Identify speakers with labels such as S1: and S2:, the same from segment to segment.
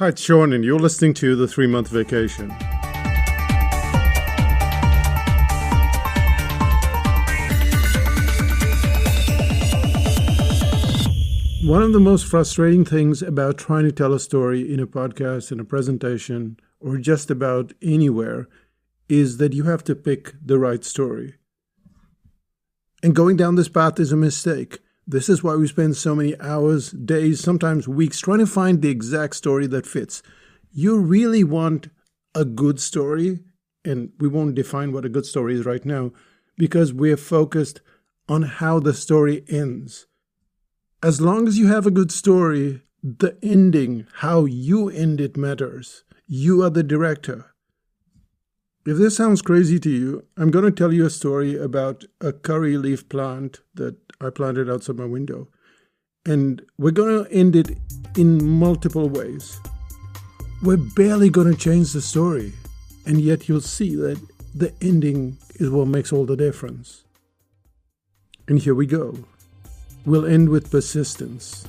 S1: Hi, it's Sean, and you're listening to The 3-Month Vacation. One of the most frustrating things about trying to tell a story in a podcast, in a presentation, or just about anywhere is that you have to pick the right story. And going down this path is a mistake. This is why we spend so many hours, days, sometimes weeks trying to find the exact story that fits. You really want a good story, and we won't define what a good story is right now because we're focused on how the story ends. As long as you have a good story, the ending, how you end it matters. You are the director. If this sounds crazy to you, I'm going to tell you a story about a curry leaf plant that I planted outside my window. And we're going to end it in multiple ways. We're barely going to change the story. And yet you'll see that the ending is what makes all the difference. And here we go. We'll end with persistence.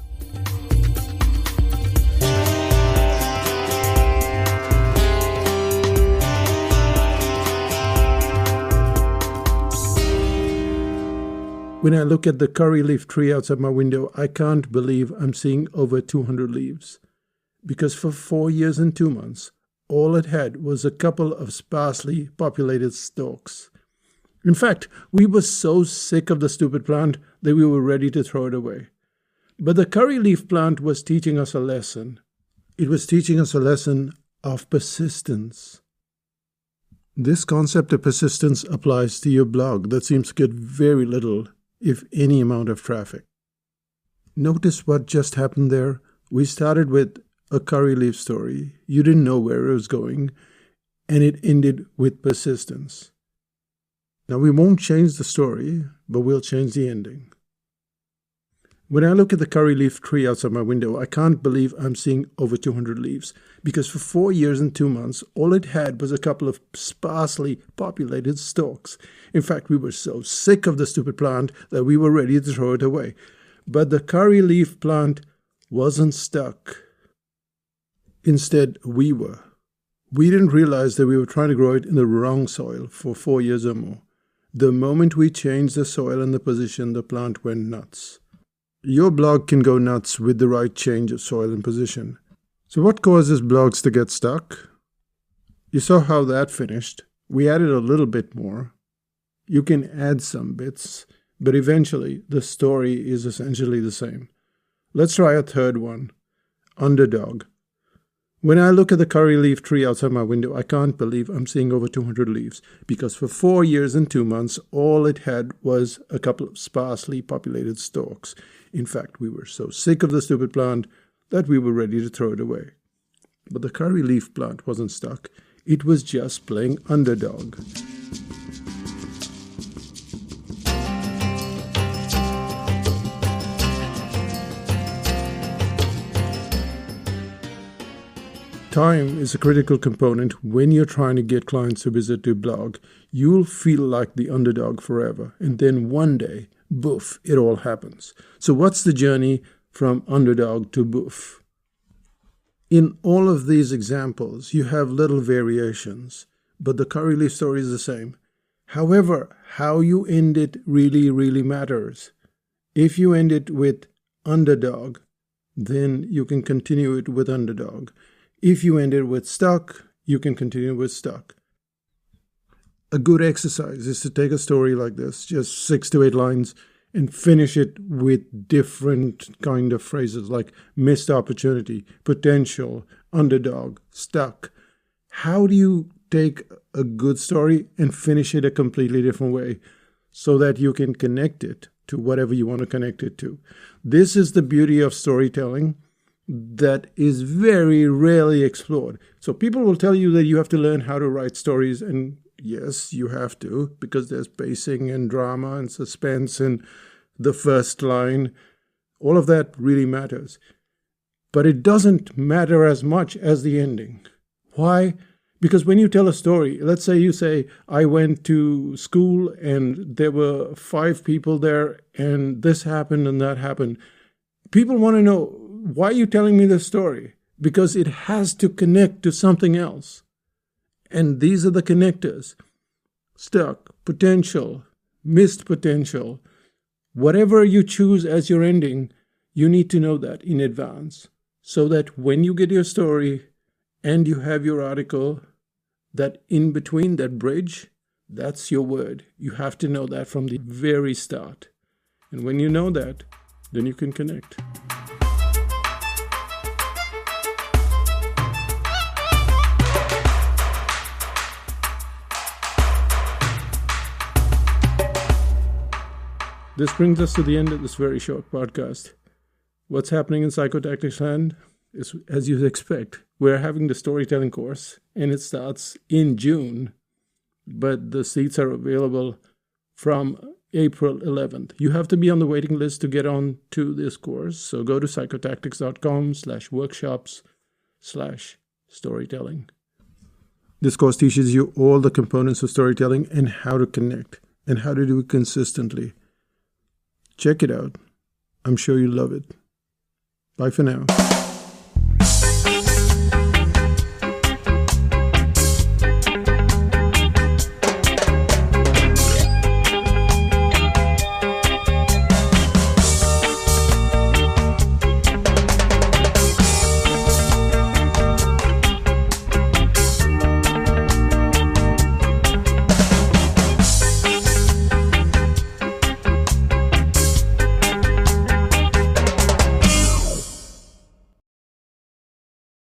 S1: When I look at the curry leaf tree outside my window, I can't believe I'm seeing over 200 leaves. Because for 4 years and 2 months, all it had was a couple of sparsely populated stalks. In fact, we were so sick of the stupid plant that we were ready to throw it away. But the curry leaf plant was teaching us a lesson. It was teaching us a lesson of persistence. This concept of persistence applies to your blog that seems to get very little, if any, amount of traffic. Notice what just happened there? We started with a curry leaf story. You didn't know where it was going, and it ended with persistence. Now, we won't change the story, but we'll change the ending. When I look at the curry leaf tree outside my window, I can't believe I'm seeing over 200 leaves, because for 4 years and 2 months, all it had was a couple of sparsely populated stalks. In fact, we were so sick of the stupid plant that we were ready to throw it away. But the curry leaf plant wasn't stuck. Instead, we were. We didn't realize that we were trying to grow it in the wrong soil for 4 years or more. The moment we changed the soil and the position, the plant went nuts. Your blog can go nuts with the right change of soil and position. So what causes blogs to get stuck? You saw how that finished. We added a little bit more. You can add some bits, but eventually the story is essentially the same. Let's try a third one. Underdog. When I look at the curry leaf tree outside my window, I can't believe I'm seeing over 200 leaves, because for 4 years and 2 months, all it had was a couple of sparsely populated stalks. In fact, we were so sick of the stupid plant that we were ready to throw it away. But the curry leaf plant wasn't stuck. It was just playing underdog. Time is a critical component when you're trying to get clients to visit your blog. You'll feel like the underdog forever, and then one day, boof, it all happens. So what's the journey from underdog to boof? In all of these examples, you have little variations, but the curry leaf story is the same. However, how you end it really, really matters. If you end it with underdog, then you can continue it with underdog. If you end it with stuck, you can continue with stuck. A good exercise is to take a story like this, just 6 to 8 lines, and finish it with different kind of phrases like missed opportunity, potential, underdog, stuck. How do you take a good story and finish it a completely different way so that you can connect it to whatever you want to connect it to? This is the beauty of storytelling that is very rarely explored. So people will tell you that you have to learn how to write stories, and yes, you have to, because there's pacing and drama and suspense and the first line. All of that really matters. But it doesn't matter as much as the ending. Why? Because when you tell a story, let's say you say, I went to school and there were 5 people there and this happened and that happened. People want to know, why are you telling me this story? because it has to connect to something else. And these are the connectors: stuck, potential, missed potential. Whatever you choose as your ending, you need to know that in advance, so that when you get your story and you have your article, that in between, that bridge, that's your word. You have to know that from the very start. And when you know that, then you can connect. This brings us to the end of this very short podcast. What's happening in Psychotactics land is, as you'd expect, we're having the storytelling course, and it starts in June, but the seats are available from April 11th. You have to be on the waiting list to get on to this course, so go to psychotactics.com/workshops/storytelling. This course teaches you all the components of storytelling and how to connect and how to do it consistently. Check it out. I'm sure you'll love it. Bye for now.